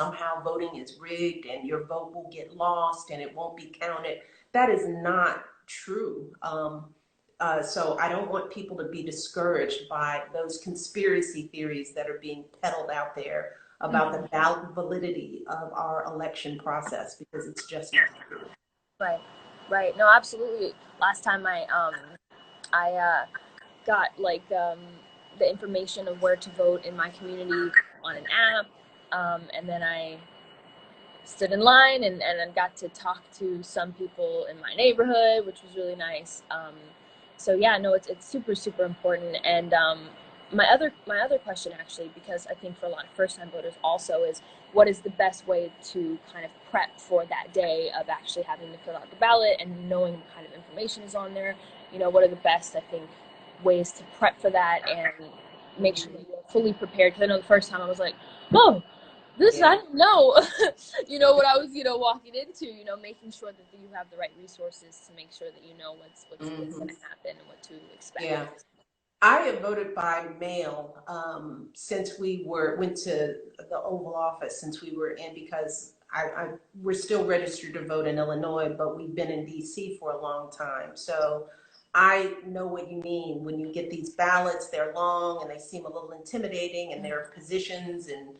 somehow voting is rigged and your vote will get lost and it won't be counted. That is not true. So I don't want people to be discouraged by those conspiracy theories that are being peddled out there about the validity of our election process, because it's just not true. Right, right. No, absolutely. Last time I got like the information of where to vote in my community on an app, and then I stood in line and then got to talk to some people in my neighborhood, which was really nice. So yeah, no, it's super super important. And my other question actually, because I think for a lot of first time voters also, is what is the best way to kind of prep for that day of actually having to fill out the ballot and knowing what kind of information is on there. What are the best, I think, ways to prep for that and make sure that you're fully prepared? Because I know the first time I was like, oh, this, I don't know, what I was, walking into, making sure that you have the right resources to make sure that you know what's going to happen and what to expect. Yeah. I have voted by mail since we went to the Oval Office, since we were in, because we're still registered to vote in Illinois, but we've been in DC for a long time. So I know what you mean when you get these ballots. They're long and they seem a little intimidating, and there are positions and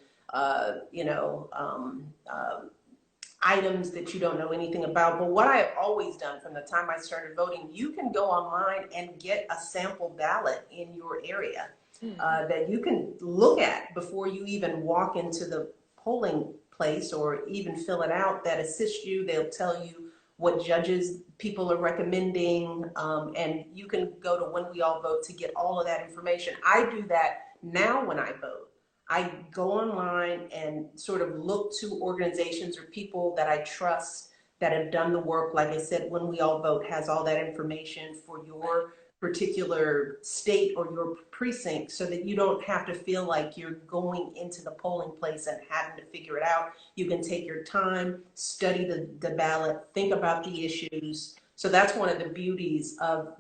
items that you don't know anything about. But what I have always done from the time I started voting, you can go online and get a sample ballot in your area that you can look at before you even walk into the polling place or even fill it out, that assist you. They'll tell you what judges people are recommending, and you can go to When We All Vote to get all of that information. I do that now when I vote. I go online and sort of look to organizations or people that I trust that have done the work. Like I said, When We All Vote has all that information for your particular state or your precinct, so that you don't have to feel like you're going into the polling place and having to figure it out. You can take your time, study the ballot, think about the issues. So that's one of the beauties of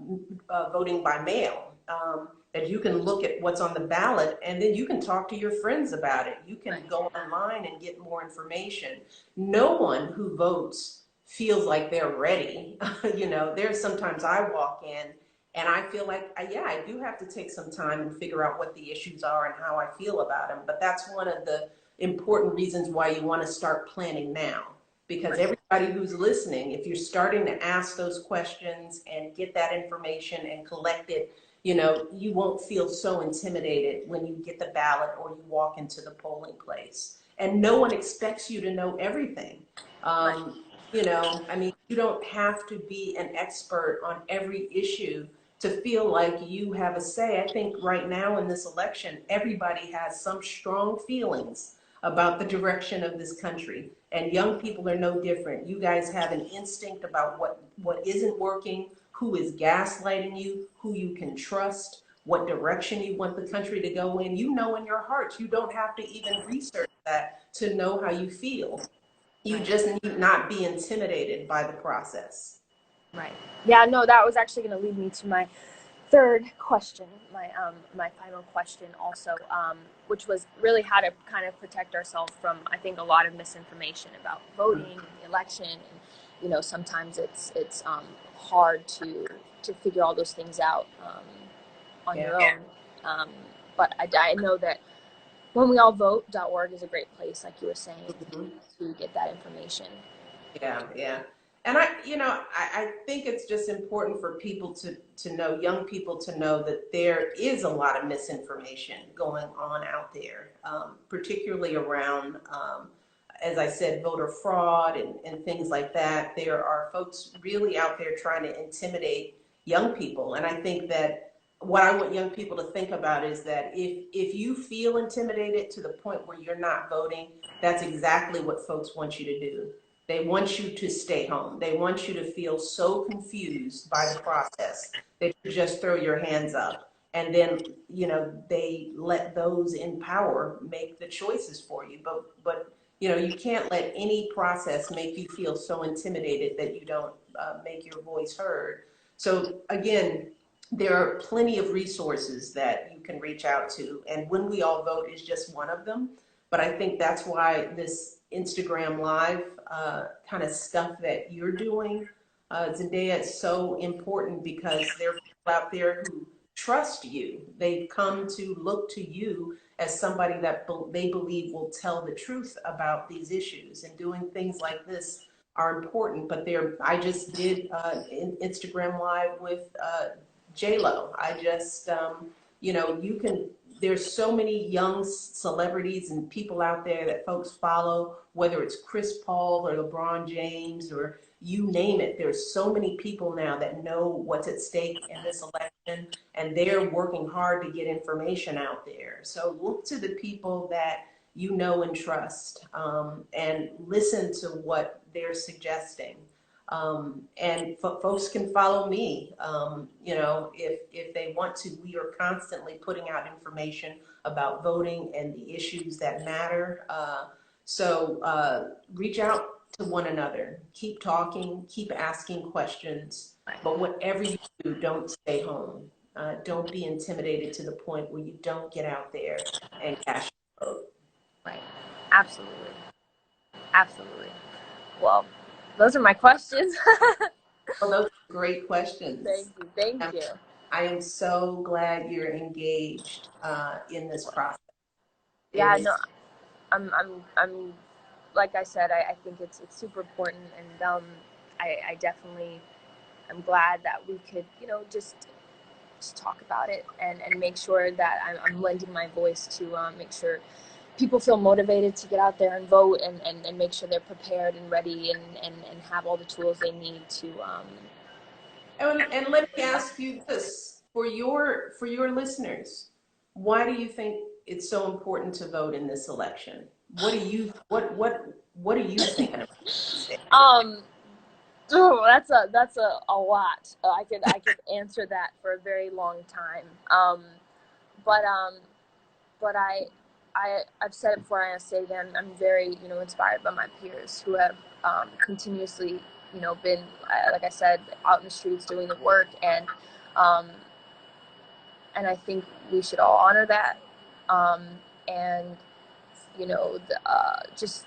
voting by mail. That you can look at what's on the ballot and then you can talk to your friends about it. You can go online and get more information. No one who votes feels like they're ready. There's sometimes I walk in and I feel like, yeah, I do have to take some time and figure out what the issues are and how I feel about them. But that's one of the important reasons why you want to start planning now. Because everybody who's listening, if you're starting to ask those questions and get that information and collect it, you won't feel so intimidated when you get the ballot or you walk into the polling place. And no one expects you to know everything. You don't have to be an expert on every issue to feel like you have a say. I think right now in this election, everybody has some strong feelings about the direction of this country. And young people are no different. You guys have an instinct about what isn't working, who is gaslighting you, who you can trust, what direction you want the country to go in. You know in your heart. You don't have to even research that to know how you feel. You just need not be intimidated by the process. Right. Yeah, no, that was actually going to lead me to my third question, my final question also, which was really how to kind of protect ourselves from, I think, a lot of misinformation about voting and the election. And sometimes it's hard to figure all those things out on your own. But I know that whenweallvote.org is a great place, like you were saying, to get that information. Yeah. And I think it's just important for people to know, young people to know, that there is a lot of misinformation going on out there, particularly around, as I said, voter fraud and things like that. There are folks really out there trying to intimidate young people. And I think that what I want young people to think about is that if you feel intimidated to the point where you're not voting, that's exactly what folks want you to do. They want you to stay home. They want you to feel so confused by the process that you just throw your hands up. And then, they let those in power make the choices for you. But you can't let any process make you feel so intimidated that you don't make your voice heard. So again, there are plenty of resources that you can reach out to. And When We All Vote is just one of them. But I think that's why this Instagram Live kind of stuff that you're doing, Zendaya, is so important because there are people out there who trust you. They've come to look to you as somebody that they believe will tell the truth about these issues, and doing things like this are important. But I just did Instagram Live with J-Lo. You can, there's so many young celebrities and people out there that folks follow, whether it's Chris Paul or LeBron James or you name it. There's so many people now that know what's at stake in this election, and they're working hard to get information out there. So look to the people that you know and trust, and listen to what they're suggesting. And folks can follow me, if they want to. We are constantly putting out information about voting and the issues that matter. So reach out to one another. Keep talking, keep asking questions. But whatever you do, don't stay home. Don't be intimidated to the point where you don't get out there and cast your vote. Right. Absolutely. Absolutely. Well, those are my questions. Well, those are great questions. Thank you. Thank Um, you. I am so glad you're engaged in this process. Yeah, It no, is. I'm like I said, I think it's super important, and I definitely am glad that we could, just talk about it and make sure that I'm lending my voice to make sure people feel motivated to get out there and vote, and make sure they're prepared and ready, and have all the tools they need to. And let me ask you this for your listeners, why do you think it's so important to vote in this election? What are you thinking about these days? um, oh, that's a lot. I could answer that for a very long time. But but I've said it before, and I'll say it again. I'm very inspired by my peers who have continuously been, like I said, out in the streets doing the work, um, and I think we should all honor that, um, and just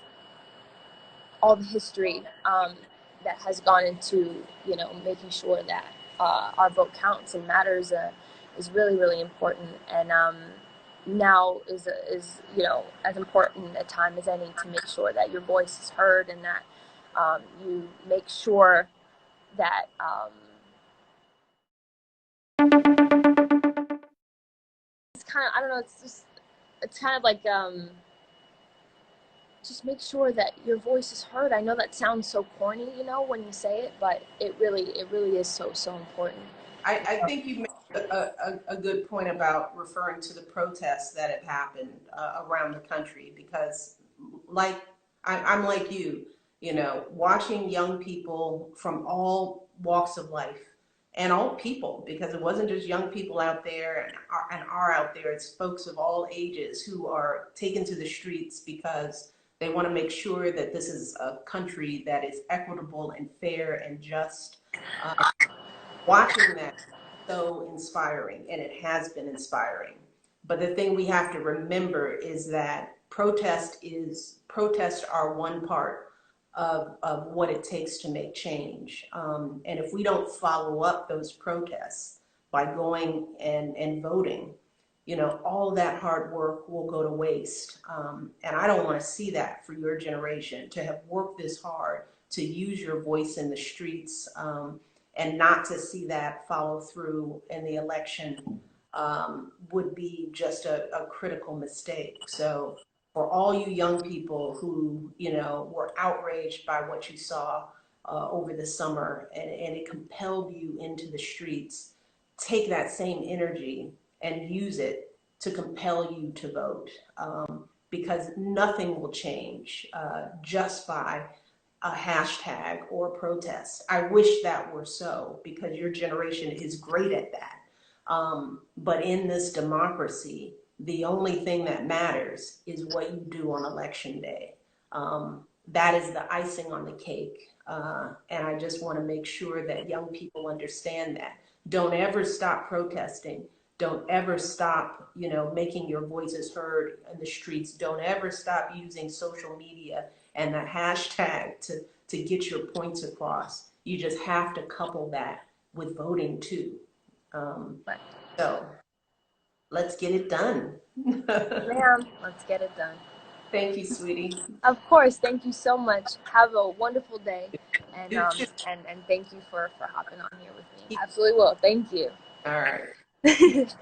all the history that has gone into making sure that our vote counts and matters, is really really important, and now is as important a time as any to make sure that your voice is heard, and that you make sure that it's kind of, I don't know, it's kind of like just make sure that your voice is heard. I know that sounds so corny, when you say it, but it really is so important. I think you made a good point about referring to the protests that have happened around the country, because like I'm like watching young people from all walks of life and all people, because it wasn't just young people out there and are out there, it's folks of all ages who are taken to the streets because they want to make sure that this is a country that is equitable and fair and just. Uh, Watching that so inspiring, and it has been inspiring. But the thing we have to remember is that protests are one part of what it takes to make change. And if we don't follow up those protests by going and voting, all that hard work will go to waste. And I don't want to see that for your generation, to have worked this hard, to use your voice in the streets, and not to see that follow through in the election, would be just a critical mistake. So for all you young people who, were outraged by what you saw over the summer, and it compelled you into the streets, take that same energy and use it to compel you to vote, because nothing will change just by a hashtag or protest. I wish that were so, because your generation is great at that. But in this democracy, the only thing that matters is what you do on election day. That is the icing on the cake. And I just want to make sure that young people understand that. Don't ever stop protesting. Don't ever stop, making your voices heard in the streets. Don't ever stop using social media and the hashtag to get your points across. You just have to couple that with voting too. Um, But so let's get it done. ma'am, let's get it done. Thank you, sweetie. Of course, thank you so much. Have a wonderful day, and You too. and thank you for hopping on here with me. Absolutely will. Thank you. All right.